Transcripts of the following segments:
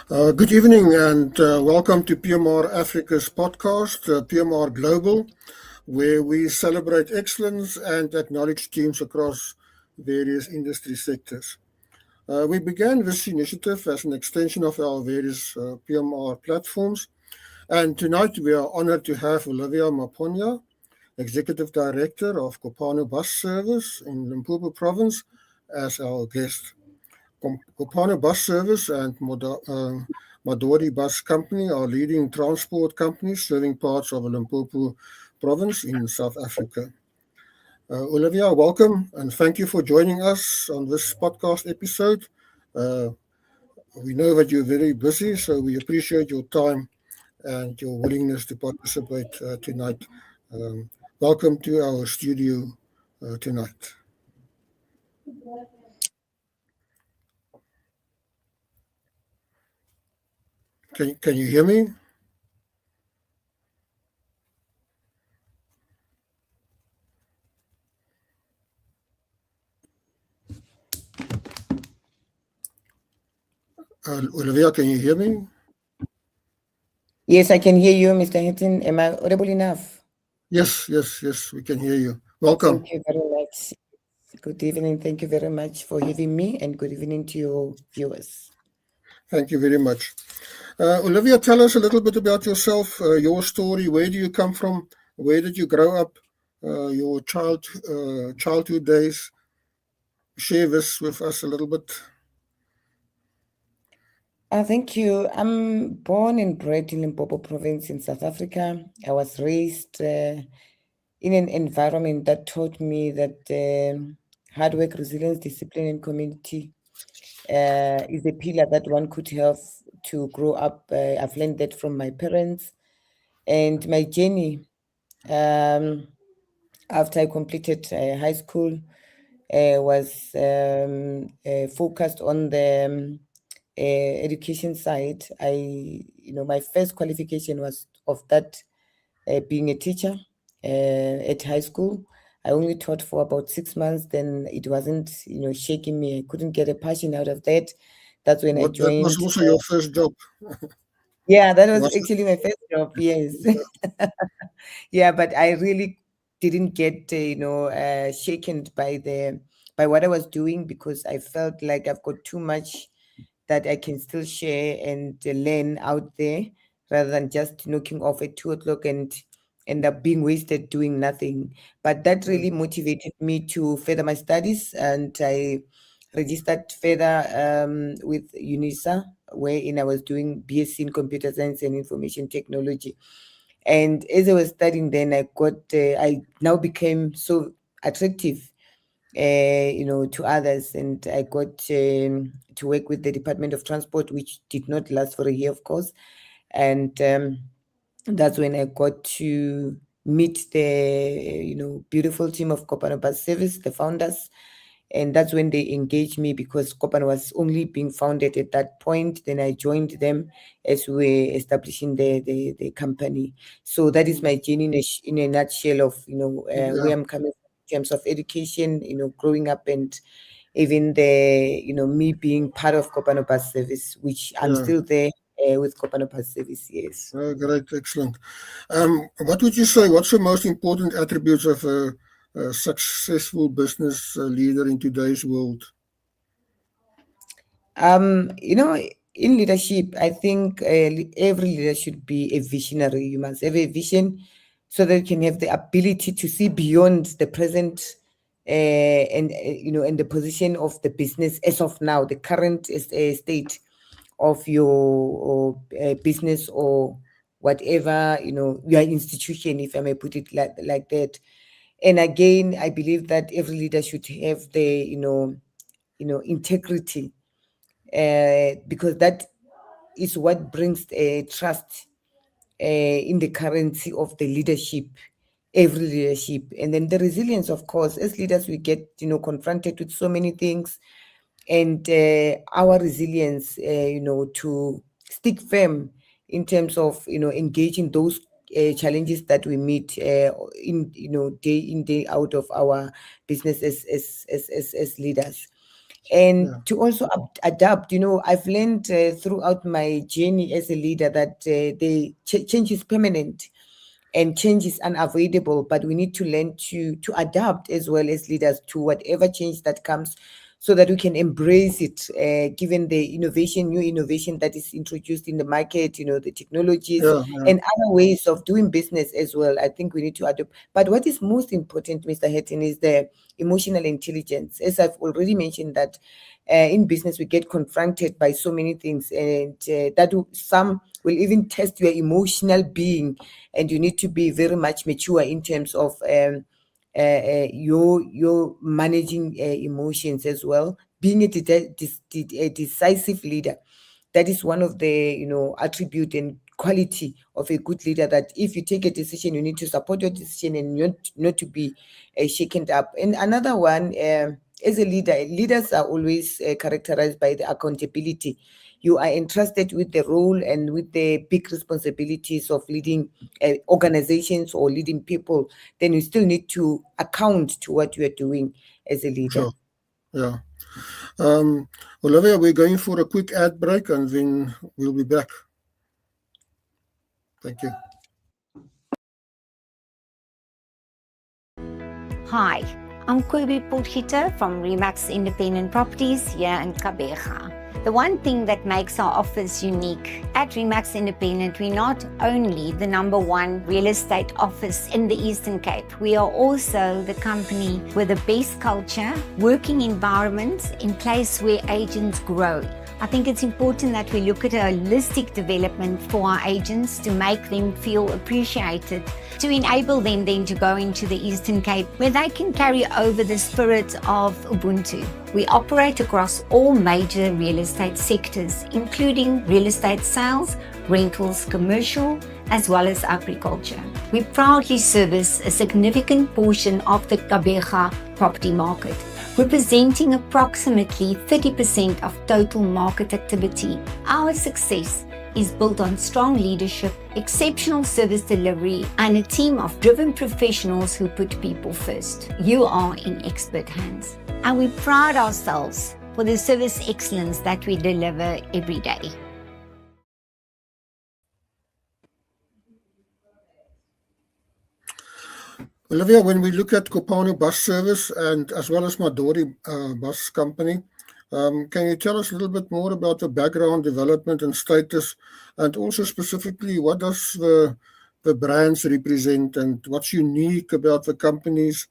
Good evening and welcome to PMR Africa's podcast, PMR Global, where we celebrate excellence and acknowledge teams across various industry sectors. We began this initiative as an extension of our various PMR platforms, and tonight we are honored to have Olivia Maponya, Executive Director of Kopano Bus Service in Limpopo Province, as our guest. Kopano Bus Service and Madori Bus Company are leading transport companies serving parts of Limpopo province in South Africa. Olivia, welcome and thank you for joining us on this podcast episode. Uh, we know that you're very busy, so we appreciate your time and your willingness to participate tonight. Welcome to our studio tonight. Can you hear me? Olivia, can you hear me? Yes, I can hear you, Mr. Hinton. Am I audible enough? Yes, we can hear you. Welcome. Thank you very much. Good evening. Thank you very much for having me, and good evening to your viewers. Thank you very much. Olivia, tell us a little bit about yourself, your story. Where do you come from? Where did you grow up? Your childhood days. Share this with us a little bit. Thank you. I'm born and bred in Limpopo Province in South Africa. I was raised in an environment that taught me that hard work, resilience, discipline, and community is a pillar that one could have to grow up. I've learned that from my parents, and my journey after I completed high school was focused on the education side. My first qualification was of that being a teacher at high school. I only taught for about 6 months. Then it wasn't, shaking me. I couldn't get a passion out of that. That's when I That was joined. also your first job. Yeah, that was actually my first job. Yes. Yeah, but I really didn't get shaken by what I was doing, because I felt like I've got too much that I can still share and learn out there, rather than just knocking off at 2 o'clock and end up being wasted doing nothing. But that really motivated me to further my studies, and I registered further with UNISA, wherein I was doing BSc in Computer Science and Information Technology. And as I was studying, then I now became so attractive, to others, and I got to work with the Department of Transport, which did not last for a year, of course. And that's when I got to meet the beautiful team of Kopano Bus Service, the founders. And that's when they engaged me, because Kopano was only being founded at that point. Then I joined them as we were establishing the company. So that is my journey in a nutshell of where I'm coming from in terms of education, growing up, and even me being part of Kopano Bus Service, which I'm still there with Kopano Bus Service. Yes. Great, excellent. What would you say? What's the most important attributes of a successful business leader in today's world? In leadership, I think every leader should be a visionary. You must have a vision so that you can have the ability to see beyond the present, and the position of the business as of now, the current state of your business, or whatever, your institution, if I may put it like that. And again, I believe that every leader should have the integrity, because that is what brings trust in the currency of the leadership, every leadership. And then the resilience, of course, as leaders we get confronted with so many things, and our resilience to stick firm in terms of engaging those challenges that we meet in day in day out of our business as leaders. and to also adapt. I've learned throughout my journey as a leader that change is permanent and change is unavoidable, but we need to learn to adapt as well as leaders to whatever change that comes, so that we can embrace it, given the new innovation that is introduced in the market, the technologies and other ways of doing business as well. I think we need to adopt. But what is most important, Mr. Hatton, is the emotional intelligence. As I've already mentioned, that in business we get confronted by so many things, and some will even test your emotional being, and you need to be very much mature in terms of your managing emotions as well, being a decisive leader. That is one of the attribute and quality of a good leader, that if you take a decision, you need to support your decision and not to be shaken up. And another one, as a leader, leaders are always characterized by the accountability. You are entrusted with the role and with the big responsibilities of leading organizations or leading people, then you still need to account to what you are doing as a leader. Sure. Yeah. Olivia, we're going for a quick ad break and then we'll be back. Thank you. Hi, I'm Kobe Potgieter from Remax Independent Properties here in Gqeberha. The one thing that makes our office unique at Remax Independent, we're not only the #1 real estate office in the Eastern Cape, we are also the company with the best culture, working environment in place where agents grow. I think it's important that we look at a holistic development for our agents to make them feel appreciated, to enable them then to go into the Eastern Cape where they can carry over the spirit of Ubuntu. We operate across all major real estate sectors, including real estate sales, rentals, commercial, as well as agriculture. We proudly service a significant portion of the Gqeberha property market, representing approximately 30% of total market activity. Our success is built on strong leadership, exceptional service delivery, and a team of driven professionals who put people first. You are in expert hands, and we pride ourselves for the service excellence that we deliver every day. Olivia, when we look at Kopano Bus Service and as well as Madodi Bus Company, can you tell us a little bit more about the background, development and status, and also specifically what does the brands represent and what's unique about the companies,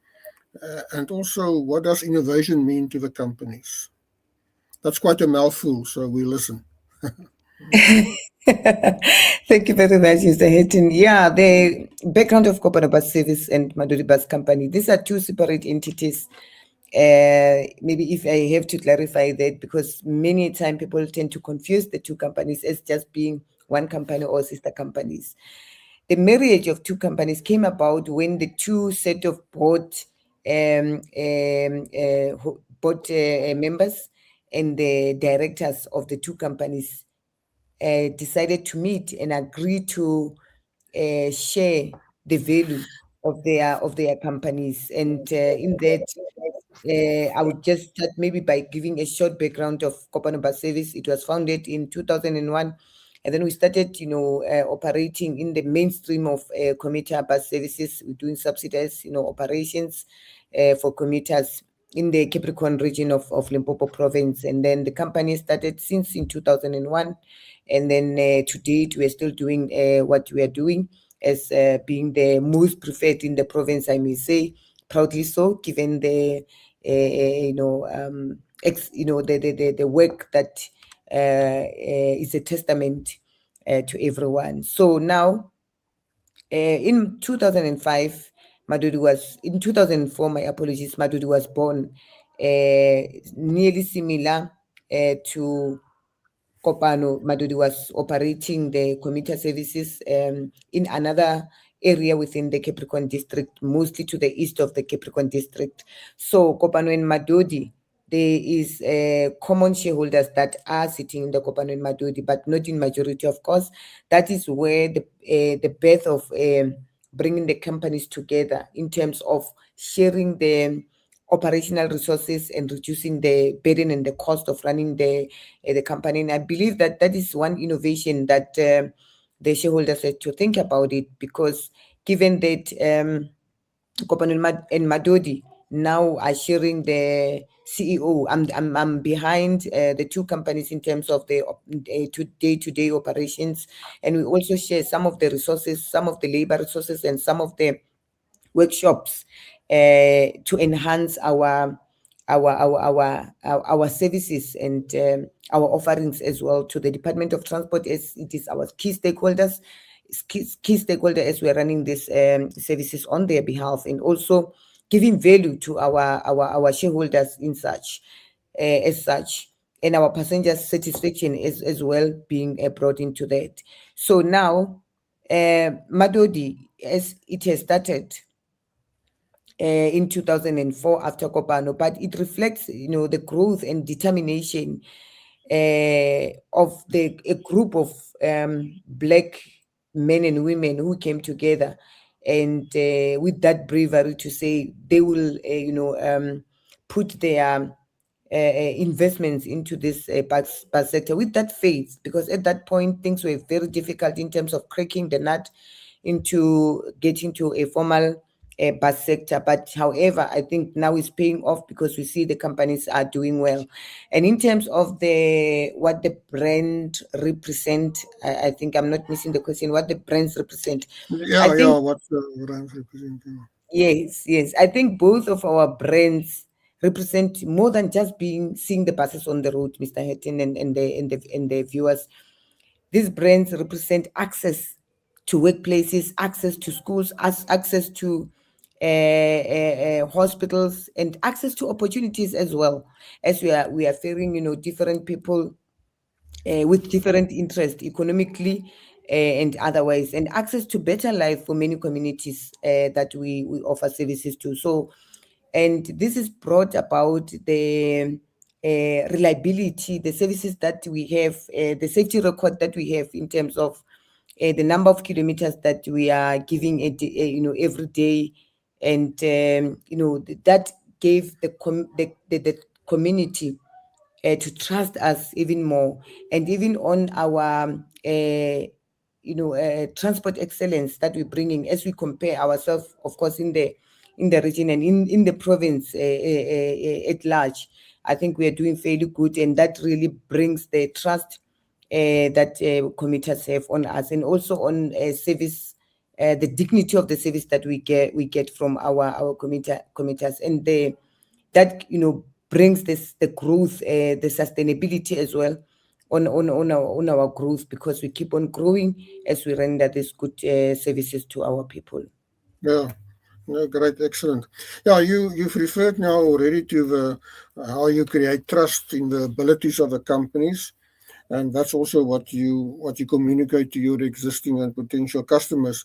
and also what does innovation mean to the companies? That's quite a mouthful, so we listen. Thank you very much, Mr. Hatton. Yeah, the background of Kopano Bus Service and Madodi Bus Company, these are two separate entities. Maybe if I have to clarify that, because many times people tend to confuse the two companies as just being one company or sister companies. The marriage of two companies came about when the two set of board members and the directors of the two companies decided to meet and agree to share the value of their companies. And in that, I would just start maybe by giving a short background of Kopano Bus Service. It was founded in 2001, and then we started, operating in the mainstream of commuter bus services. We're doing subsidized, operations for commuters in the Capricorn region of Limpopo province. And then the company started since in 2001. And then to date, we're still doing what we are doing as being the most preferred in the province, I may say, proudly so, given the the work that is a testament to everyone. So now, in 2005, in 2004, my apologies, Madodi was born, nearly similar to Kopano. Madodi was operating the commuter services in another area within the Capricorn district, mostly to the east of the Capricorn district. So Kopano and Madodi, there is common shareholders that are sitting in the Kopano and Madodi, but not in majority, of course. That is where the birth of bringing the companies together in terms of sharing the operational resources and reducing the burden and the cost of running the company. And I believe that that is one innovation that the shareholders had to think about it, because given that Kopano and Madodi now are sharing the CEO, I'm behind the two companies in terms of the day-to-day operations, and we also share some of the resources, some of the labor resources, and some of the workshops to enhance our services and our offerings as well to the Department of Transport, as it is our key stakeholders as we are running these services on their behalf, and also giving value to our shareholders in such as such, and our passengers' satisfaction as well being brought into that. So now Madodi, as it has started in 2004 after Kopano, but it reflects, the growth and determination of a group of Black men and women who came together, and with that bravery to say they will, put their investments into this bus sector with that faith, because at that point things were very difficult in terms of cracking the nut into getting to a formal bus sector. But however, I think now it's paying off because we see the companies are doing well. And in terms of what the brand represent, I think I'm not missing the question, what the brands represent. Yeah, what the brands represent. Yes. I think both of our brands represent more than just seeing the buses on the road, Mr. Hatton and the viewers. These brands represent access to workplaces, access to schools, access to hospitals, and access to opportunities as well, as we are faring, different people with different interests economically and otherwise, and access to better life for many communities that we offer services to. So, and this is brought about the reliability, the services that we have, the safety record that we have in terms of the number of kilometers that we are giving every day, and that gave the community to trust us even more, and even on our transport excellence that we're bringing as we compare ourselves, of course, in the region and in the province at large. I think we are doing fairly good, and that really brings the trust that commuters have on us, and also on service, the dignity of the service that we get from our commuters, and that brings the growth, the sustainability as well on our growth, because we keep on growing as we render these good services to our people. Yeah. No, great, excellent. Yeah, you've referred now already to how you create trust in the abilities of the companies, and that's also what you communicate to your existing and potential customers.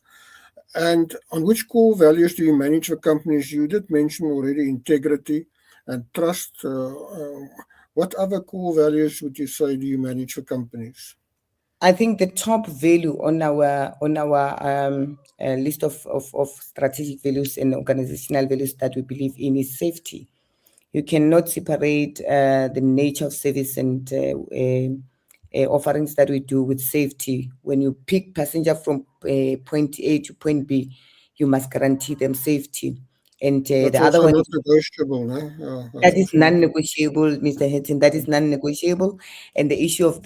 And on which core values do you manage the companies? You did mention already integrity and trust. What other core values would you say do you manage for companies? I think the top value on our list of strategic values and organizational values that we believe in is safety. You cannot separate the nature of service and offerings that we do with safety. When you pick passenger from point A to point B, you must guarantee them safety. And the other one is negotiable, no? That is non-negotiable, Mr. Hatton. That is non-negotiable, and the issue of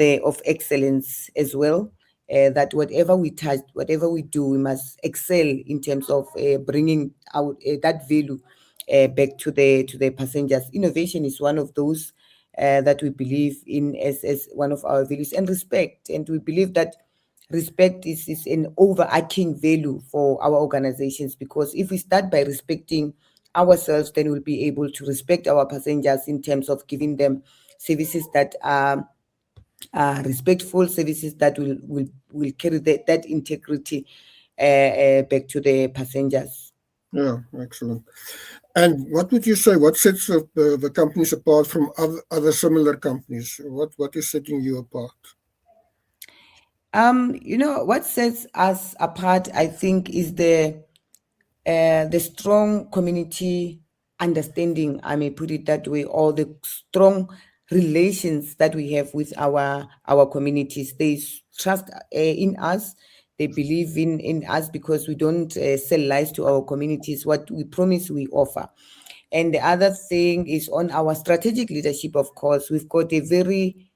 excellence as well. That whatever we touch, whatever we do, we must excel in terms of bringing out that value back to the passengers. Innovation is one of those that we believe in as one of our values, and respect. And we believe that respect is an overarching value for our organizations, because if we start by respecting ourselves, then we'll be able to respect our passengers in terms of giving them services that are respectful, services that will carry that integrity back to the passengers. Yeah, excellent. And what would you say, what sets the companies apart from other similar companies? What is setting you apart? What sets us apart, I think, is the strong community understanding, I may put it that way, or the strong relations that we have with our communities. They trust in us. They believe in us because we don't sell lies to our communities. What we promise, we offer. And the other thing is on our strategic leadership, of course. We've got a very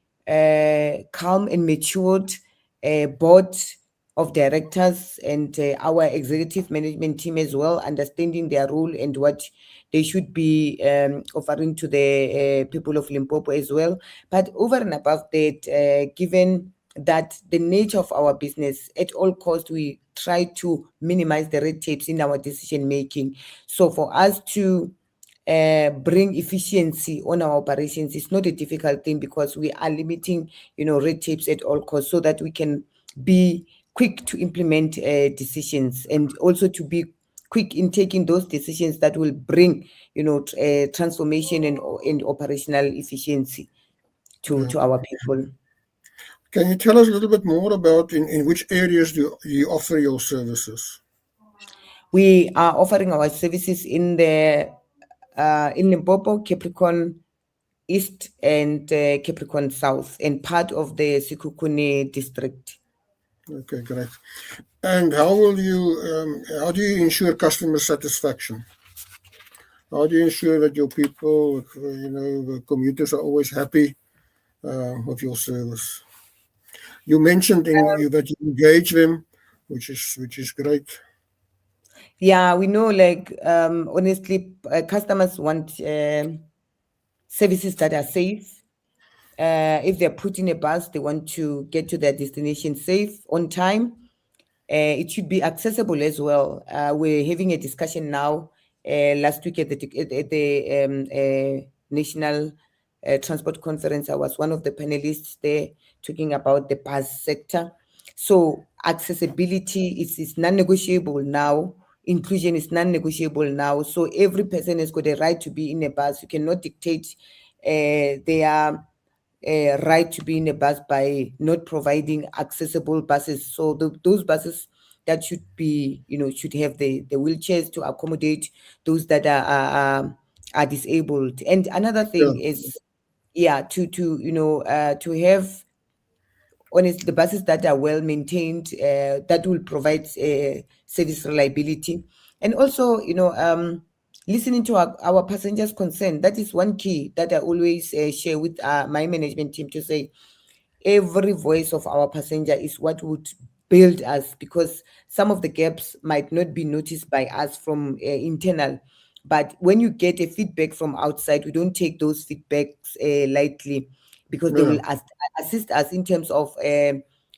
calm and matured board of directors and our executive management team as well, understanding their role and what they should be offering to the people of Limpopo as well. But over and above that, given that the nature of our business, at all costs, we try to minimize the red tapes in our decision making. So for us to bring efficiency on our operations, it's not a difficult thing because we are limiting, red tapes at all costs so that we can be quick to implement decisions and also to be quick in taking those decisions that will bring, transformation and operational efficiency to our people. Can you tell us a little bit more about in which areas do you offer your services? We are offering our services in Limpopo, Capricorn East and Capricorn South, and part of the Sekhukhune district. Okay, great. And how do you ensure customer satisfaction? How do you ensure that your people, the commuters are always happy with your service? You mentioned that you engage them, which is great. Yeah, we know, honestly, customers want services that are safe. If they're put in a bus, they want to get to their destination safe, on time. It should be accessible as well. We're having a discussion now. Last week at the National Transport Conference, I was one of the panelists there talking about the bus sector. So accessibility is non-negotiable now. Inclusion is non-negotiable now. So every person has got a right to be in a bus. You cannot dictate their right to be in a bus by not providing accessible buses. So those buses that should be, should have the wheelchairs to accommodate those that are disabled. And another thing is, to have, honestly, the buses that are well maintained, that will provide service reliability. And also, listening to our passengers' concern. That is one key that I always share with my management team, to say every voice of our passenger is what would build us, because some of the gaps might not be noticed by us from internal. But when you get a feedback from outside, we don't take those feedbacks lightly, because they will assist us in terms of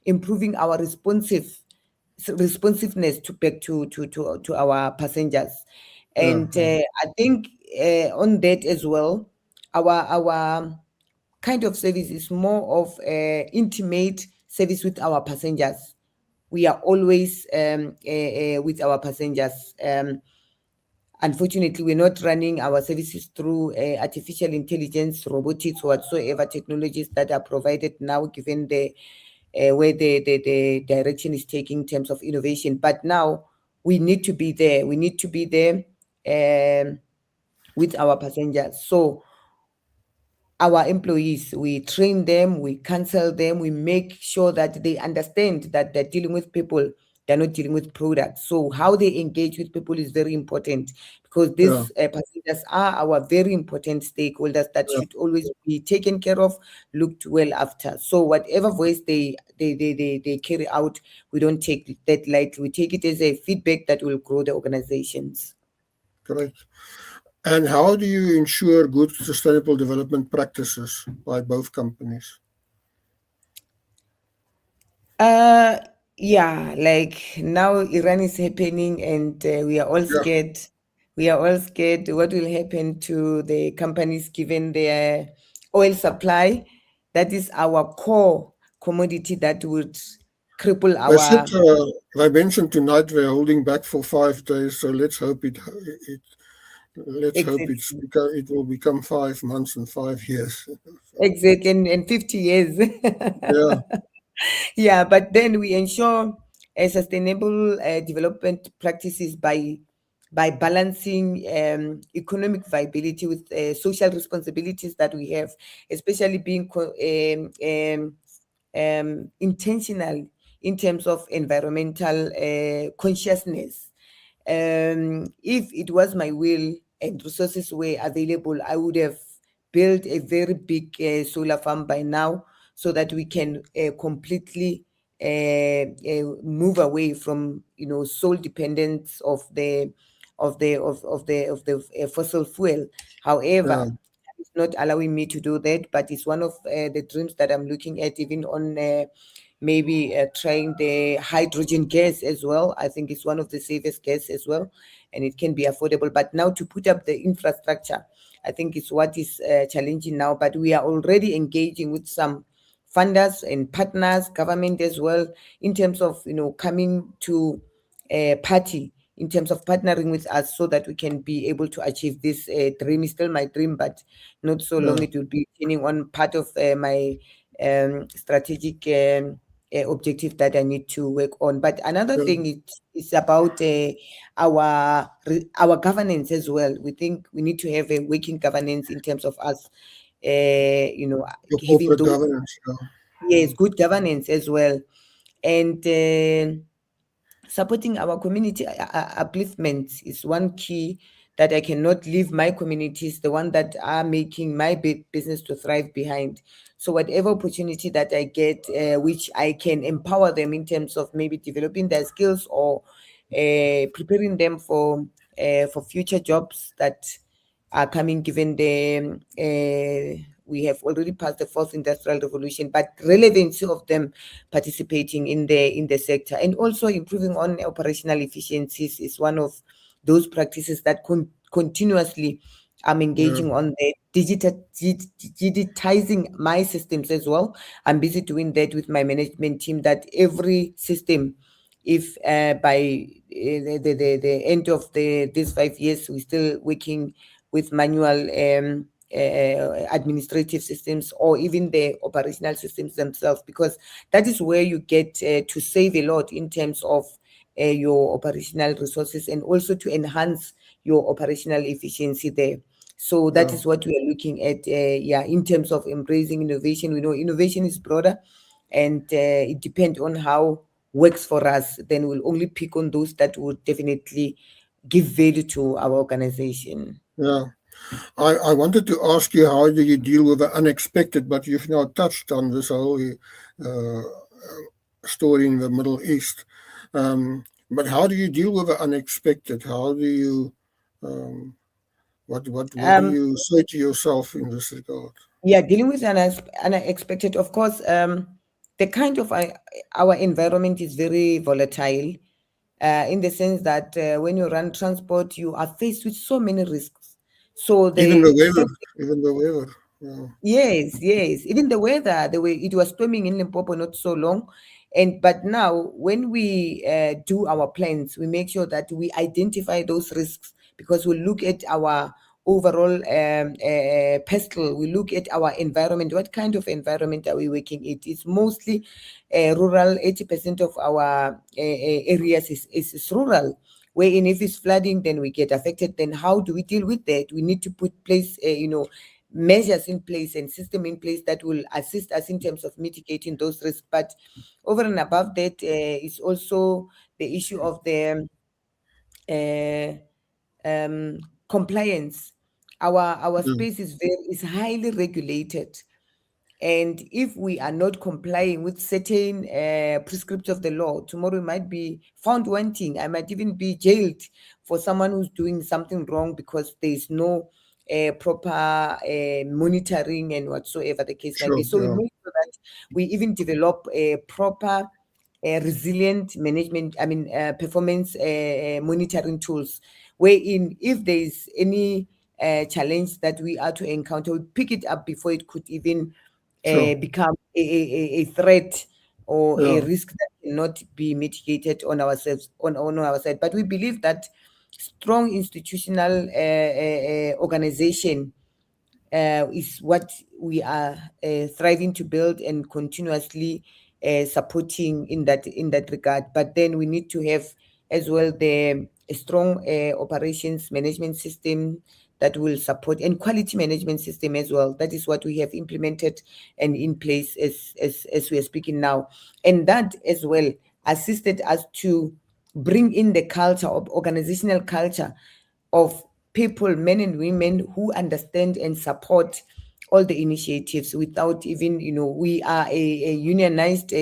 improving our responsiveness back to our passengers. And I think on that as well, our kind of service is more of intimate service with our passengers. We are always with our passengers. Unfortunately, we're not running our services through artificial intelligence, robotics, whatsoever technologies that are provided now, given the where the direction is taking in terms of innovation. But now we need to be there. We need to be there with our passengers. So our employees, we train them, we counsel them, we make sure that they understand that they're dealing with people, they're not dealing with products. So how they engage with people is very important, because these passengers are our very important stakeholders that should always be taken care of, looked well after. So whatever voice they carry out, we don't take that lightly. We take it as a feedback that will grow the organizations. Correct. And how do you ensure good sustainable development practices by both companies? Like now Iran is happening, and we are all scared. We are all scared what will happen to the companies given their oil supply. That is our core commodity that would cripple our... I mentioned tonight they're holding back for 5 days, so let's hope it will become 5 months and 5 years. Exactly, and 50 years. Yeah, but then we ensure a sustainable development practices by by balancing economic viability with social responsibilities that we have, especially being intentional in terms of environmental consciousness. If it was my will and resources were available, I would have built a very big solar farm by now, so that we can completely move away from sole dependence of the fossil fuel. However, it's not allowing me to do that, but it's one of the dreams that I'm looking at, even on maybe trying the hydrogen gas as well. I think it's one of the safest gas as well, and it can be affordable. But now to put up the infrastructure, I think it's what is challenging now. But we are already engaging with some funders and partners, government as well, in terms of coming to a party, in terms of partnering with us, so that we can be able to achieve this dream. Is still my dream, but not so long. It will be turning on part of my strategic objective that I need to work on. But another thing is about our governance as well. We think we need to have a working governance in terms of us, Your having corporate those, governance. yes, good governance as well, and supporting our community upliftment is one key, that I cannot leave my communities, the one that are making my business to thrive, behind. So whatever opportunity that I get, which I can empower them in terms of maybe developing their skills, or preparing them for future jobs that are coming, given the we have already passed the fourth industrial revolution, but relevancy of them participating in the sector, and also improving on operational efficiencies is one of those practices that continuously I'm engaging on the digitizing my systems as well. I'm busy doing that with my management team, that every system, if by the end of these 5 years we're still working with manual administrative systems, or even the operational systems themselves, because that is where you get to save a lot in terms of your operational resources, and also to enhance your operational efficiency there. So that is what we are looking at, in terms of embracing innovation. We know innovation is broader, and it depends on how works for us. Then we'll only pick on those that would definitely give value to our organization. Yeah. I wanted to ask you, how do you deal with the unexpected, but you've now touched on this whole story in the Middle East. But how do you deal with the unexpected? How do you, what do you say to yourself in this regard? Yeah, dealing with unexpected, of course, the kind of our environment is very volatile, in the sense that when you run transport, you are faced with so many risks. So Even the the weather, even the weather. Yeah. Yes, yes. Even the weather, the way it was storming in Limpopo not so long. But now when we do our plans, we make sure that we identify those risks, because we look at our overall pestle, we look at our environment. What kind of environment are we working in? It's mostly rural. 80% of our areas is rural, wherein if it's flooding, then we get affected. Then how do we deal with that? We need to put place, measures in place and system in place that will assist us in terms of mitigating those risks. But over and above that, is also the issue of the compliance. Our space is highly regulated, and if we are not complying with certain prescriptions of the law, tomorrow we might be found wanting. I might even be jailed for someone who's doing something wrong, because there is no proper monitoring and whatsoever the case might be. So we make sure that we even develop a proper resilient management, performance monitoring tools, wherein if there is any challenge that we are to encounter, we pick it up before it could even become a threat or a risk that cannot be mitigated on ourselves, on our side. But we believe that strong institutional organization is what we are thriving to build, and continuously supporting in that regard. But then we need to have as well the a strong operations management system that will support, and quality management system as well. That is what we have implemented and in place as we are speaking now. And that as well assisted us to bring in the culture of organizational culture of people, men and women, who understand and support all the initiatives without even, we are a unionized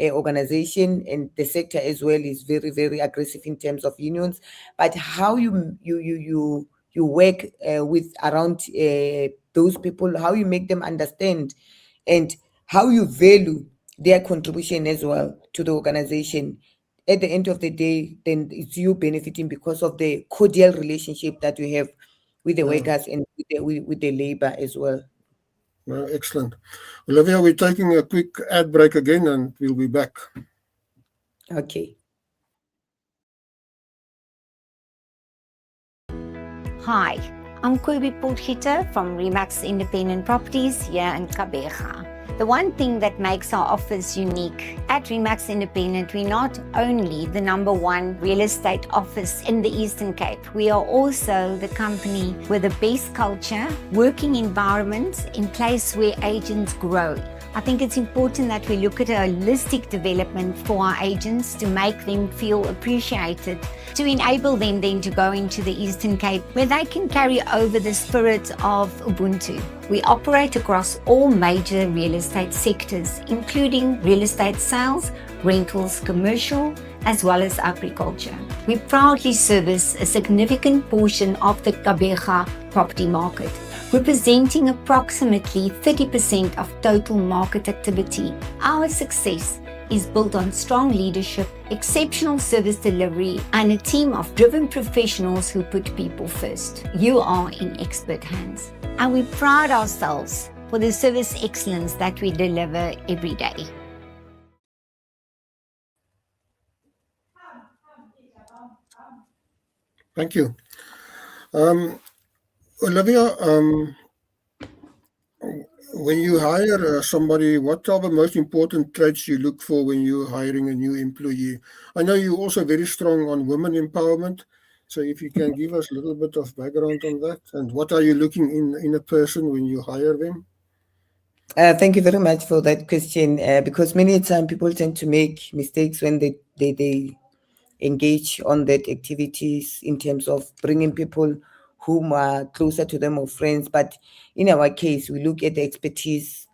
organization, and the sector as well is very, very aggressive in terms of unions. But how you work with around those people, how you make them understand, and how you value their contribution as well to the organization. At the end of the day, then it's you benefiting because of the cordial relationship that you have with the workers and with the labor as well. Excellent. Olivia, we're taking a quick ad break again and we'll be back. Okay. Hi, I'm Kobe Potgieter from Remax Independent Properties here in Kabega. The one thing that makes our office unique at Remax Independent, we're not only the #1 real estate office in the Eastern Cape, we are also the company with the best culture, working environment in place where agents grow. I think it's important that we look at a holistic development for our agents to make them feel appreciated, to enable them then to go into the Eastern Cape where they can carry over the spirit of Ubuntu. We operate across all major real estate sectors, including real estate sales, rentals, commercial, as well as agriculture. We proudly service a significant portion of the Kabega property market, representing approximately 30% of total market activity. Our success is built on strong leadership, exceptional service delivery, and a team of driven professionals who put people first. You are in expert hands, and we pride ourselves for the service excellence that we deliver every day. Thank you. Olivia, when you hire somebody, what are the most important traits you look for when you're hiring a new employee? I know you're also very strong on women empowerment. So if you can give us a little bit of background on that, and what are you looking in a person when you hire them? Thank you very much for that question, because many times people tend to make mistakes when they engage on that activities in terms of bringing people whom are closer to them or friends. But in our case, we look at the expertise,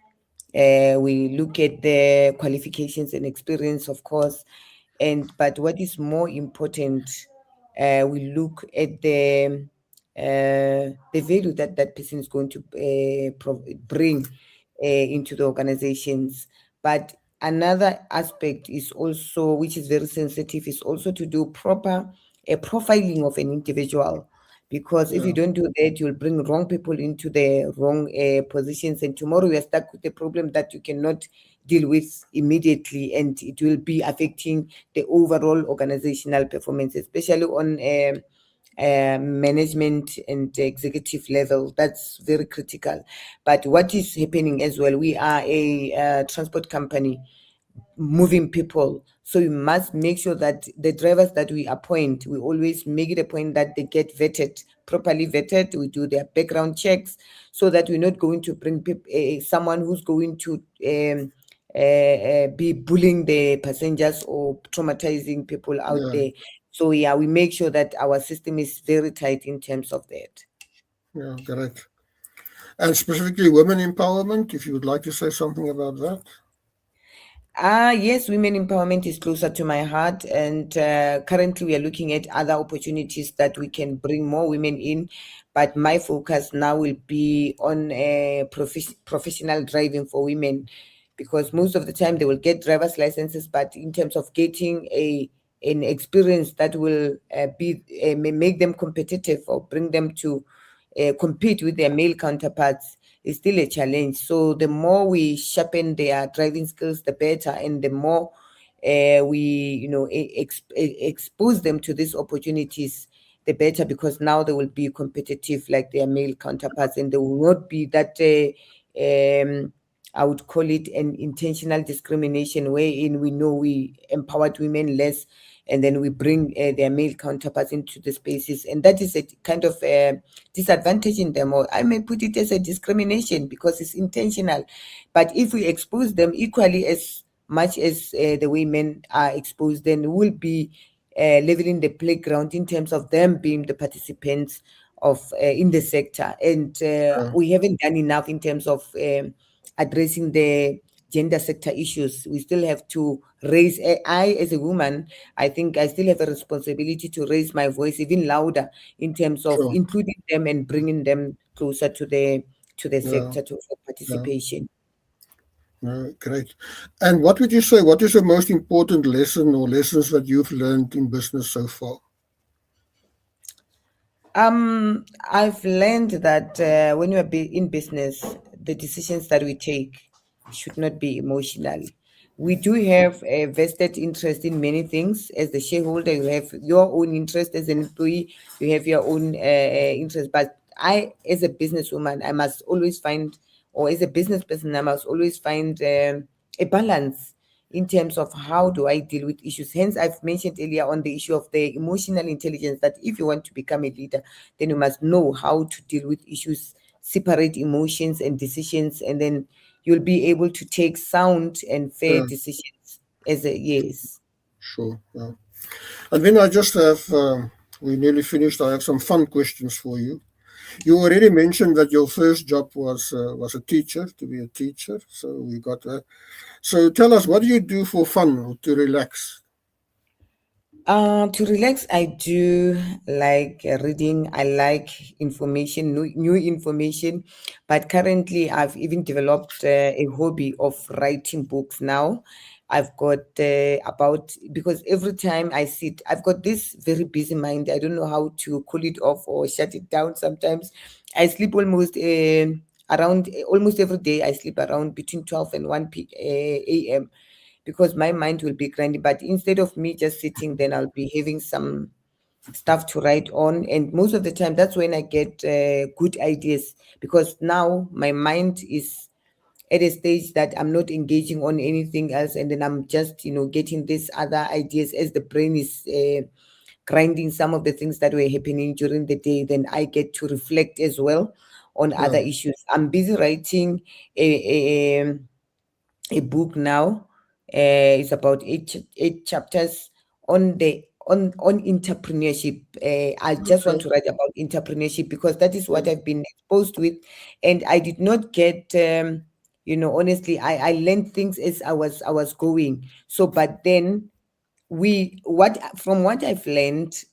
we look at the qualifications and experience, of course, but what is more important, we look at the value that that person is going to bring into the organizations. But another aspect is also, which is very sensitive, is also to do proper profiling of an individual. Because if you don't do that, you'll bring wrong people into the wrong positions, and tomorrow you are stuck with a problem that you cannot deal with immediately, and it will be affecting the overall organizational performance, especially on management and executive level. That's very critical. But what is happening as well, we are a transport company moving people, so we must make sure that the drivers that we appoint, we always make it a point that they get vetted, properly vetted. We do their background checks, so that we're not going to bring someone who's going to be bullying the passengers or traumatizing people out there. So we make sure that our system is very tight in terms of that. Yeah, correct. And specifically women empowerment, if you would like to say something about that. Yes, women empowerment is closer to my heart, and currently we are looking at other opportunities that we can bring more women in. But my focus now will be on professional driving for women, because most of the time they will get driver's licenses, but in terms of getting an experience that will make them competitive or bring them to compete with their male counterparts is still a challenge. So the more we sharpen their driving skills, the better, and the more we expose them to these opportunities, the better, because now they will be competitive like their male counterparts, and there will not be that I would call it an intentional discrimination, wherein we know we empowered women less and then we bring their male counterparts into the spaces, and that is a kind of disadvantage in them, or I may put it as a discrimination because it's intentional. But if we expose them equally as much as the way men are exposed, then we'll be leveling the playground in terms of them being the participants of in the sector. And we haven't done enough in terms of addressing the gender sector issues. We still have to raise, I as a woman, I think I still have a responsibility to raise my voice even louder in terms of including them and bringing them closer to the sector for participation. Great. And what would you say, what is the most important lesson or lessons that you've learned in business so far? I've learned that when you are in business, the decisions that we take should not be emotional. We do have a vested interest in many things. As the shareholder, you have your own interest. As an employee, you have your own interest. But I, as a businesswoman, I must always find, or as a business person, I must always find a balance in terms of how do I deal with issues. Hence, I've mentioned earlier on the issue of the emotional intelligence, that if you want to become a leader, then you must know how to deal with issues, separate emotions and decisions, and then you'll be able to take sound and fair decisions as a yes. Sure. And then I just have, we nearly finished. I have some fun questions for you. You already mentioned that your first job was a teacher, to be a teacher. So we got that. So tell us, what do you do for fun or to relax? To relax, I do like reading. I like information, new information. But currently, I've even developed a hobby of writing books now. I've got because every time I sit, I've got this very busy mind. I don't know how to cool it off or shut it down. Sometimes I sleep almost around almost every day. I sleep around between 12 and 1 a.m. because my mind will be grinding. But instead of me just sitting, then I'll be having some stuff to write on. And most of the time, that's when I get good ideas, because now my mind is at a stage that I'm not engaging on anything else. And then I'm just, getting these other ideas as the brain is grinding some of the things that were happening during the day. Then I get to reflect as well on other issues. I'm busy writing a book now. It's about eight chapters on entrepreneurship. I just want to write about entrepreneurship because that is what I've been exposed with, and I did not get. Honestly, I learned things as I was going. So, but then from what I've learned,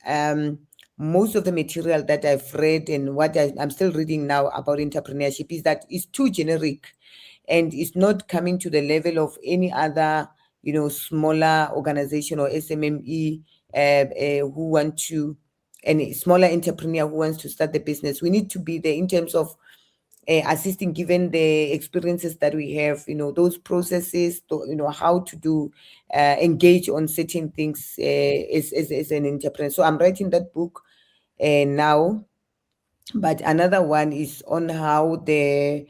most of the material that I've read and what I'm still reading now about entrepreneurship is that it's too generic, and it's not coming to the level of any other, smaller organization or SMME who want to, any smaller entrepreneur who wants to start the business. We need to be there in terms of assisting, given the experiences that we have, those processes, how to do, engage on certain things as an entrepreneur. So I'm writing that book now, but another one is on how the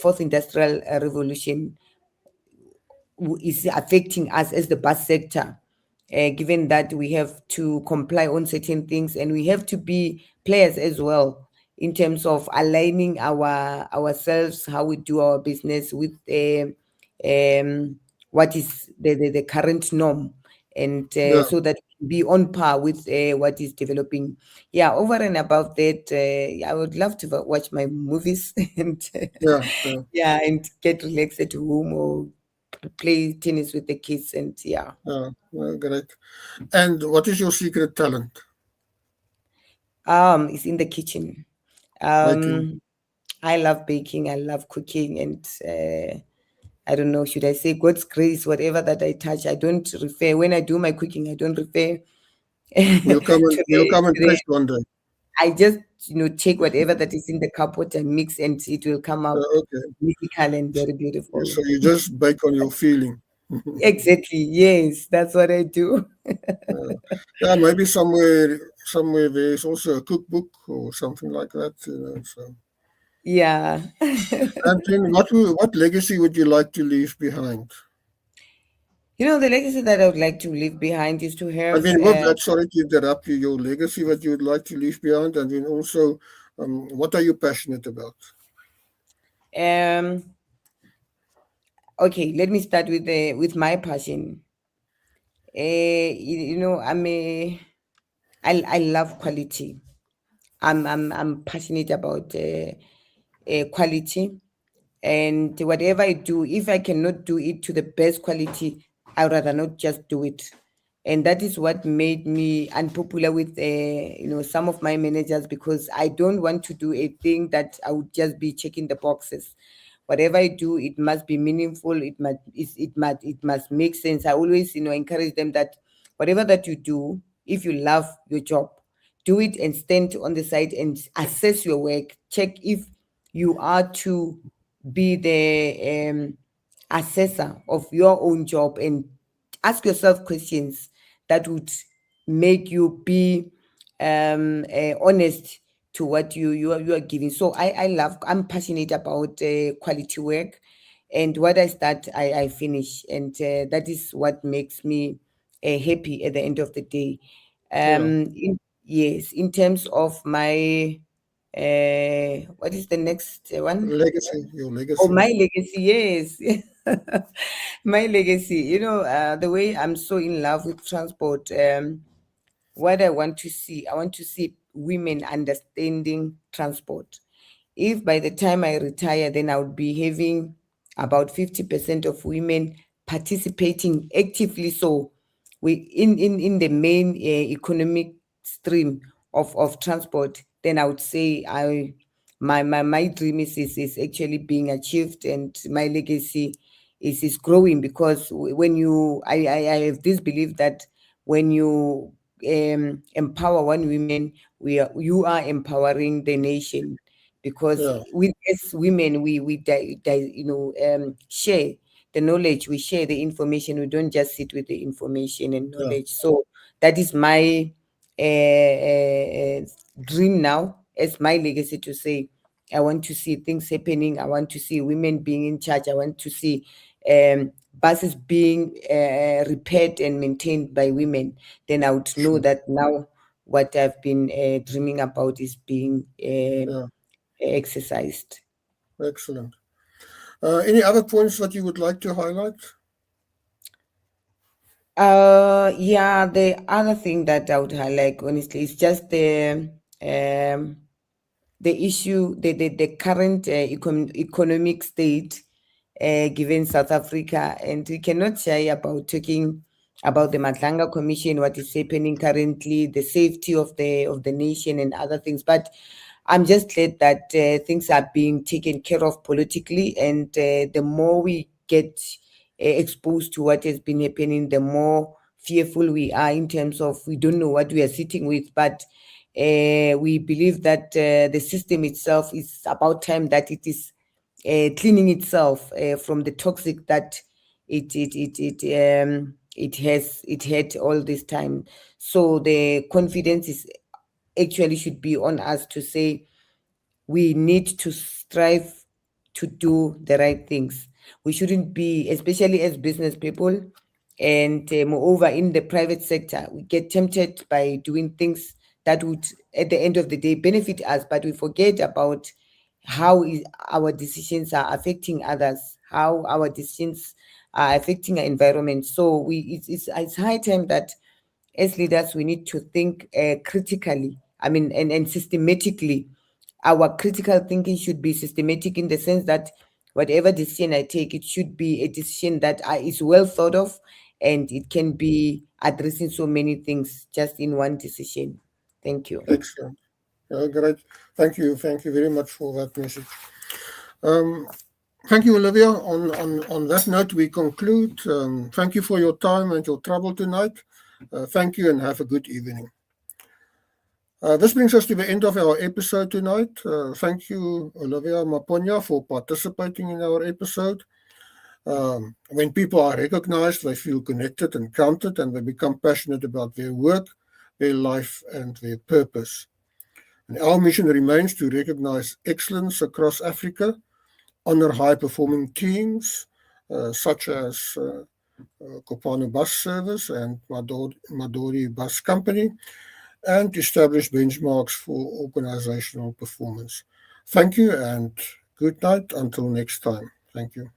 fourth industrial revolution is affecting us as the bus sector, given that we have to comply on certain things and we have to be players as well in terms of aligning ourselves, how we do our business with what is the current norm, and so that we be on par with what is developing. Yeah, over and above that, I would love to watch my movies and and get relaxed at home or play tennis with the kids, and great. And what is your secret talent? It's in the kitchen. I love baking, I love cooking, and I don't know, should I say God's grace, whatever that I touch, I don't refer, when I do my cooking, I don't refer. You'll come and taste one day. I just, take whatever that is in the cupboard and mix, and it will come out mythical and very beautiful. So you just bake on your feeling. Exactly. Yes, that's what I do. Maybe somewhere there's also a cookbook or something like that. So. Yeah. And then what legacy would you like to leave behind? The legacy that I would like to leave behind is to I have, mean, sorry to interrupt you, your legacy, what you would like to leave behind, and then also, what are you passionate about? okay, let me start with my passion. I love quality. I'm passionate about quality, and whatever I do, if I cannot do it to the best quality, I'd rather not just do it. And that is what made me unpopular with some of my managers, because I don't want to do a thing that I would just be checking the boxes. Whatever I do, it must be meaningful. It must make sense. I always encourage them that whatever that you do, if you love your job, do it and stand on the side and assess your work. Check if you are to be the assessor of your own job, and ask yourself questions that would make you be honest to what you are giving. So I'm passionate about quality work, and what I start, I finish, and that is what makes me happy at the end of the day. Yes, in terms of my what is the next one? Legacy, your Oh, legacy. my legacy, yes. My legacy. The way I'm so in love with transport, what I want to see women understanding transport. If by the time I retire, then I would be having about 50% of women participating actively. So we in the main economic stream of transport, then I would say my dream is actually being achieved, and my legacy is growing, because when I have this belief that when you empower one woman, you are empowering the nation, because Yeah, we as women share the knowledge, we share the information, we don't just sit with the information and yeah, knowledge. So that is my dream now, as my legacy, to say I want to see things happening, I want to see women being in charge, I want to see buses being repaired and maintained by women. Then I would know sure. that now what I've been dreaming about is being Yeah, exercised. excellent. Any other points that you would like to highlight? Yeah, the other thing that I would highlight, honestly, is just um the issue, the current economic state given South Africa, and we cannot shy about talking about the Matlanga Commission, what is happening currently, the safety of the nation, and other things. But I'm just glad that things are being taken care of politically, and the more we get exposed to what has been happening, the more fearful we are, in terms of we don't know what we are sitting with. But we believe that the system itself is about time that it is cleaning itself from the toxic that it had all this time. So the confidence is actually should be on us to say we need to strive to do the right things. We shouldn't be, especially as business people, and moreover in the private sector, we get tempted by doing things that would, at the end of the day, benefit us, but we forget about our decisions are affecting others, how our decisions are affecting our environment. So it's high time that as leaders we need to think critically, I mean, and systematically. Our critical thinking should be systematic, in the sense that whatever decision I take, it should be a decision that is well thought of, and it can be addressing so many things just in one decision. Thank you. Excellent. Great. Thank you. Thank you very much for that message. Um, Thank you, Olivia. On that note, we conclude. Thank you for your time and your trouble tonight. Thank you and have a good evening. This brings us to the end of our episode tonight. Thank you, Olivia Maponya, for participating in our episode. When people are recognized, they feel connected and counted, and they become passionate about their work, their life, and their purpose. And our mission remains to recognize excellence across Africa, honor high-performing teams, such as Kopano Bus Service and Madori Bus Company, and establish benchmarks for organizational performance. Thank you and good night until next time. Thank you.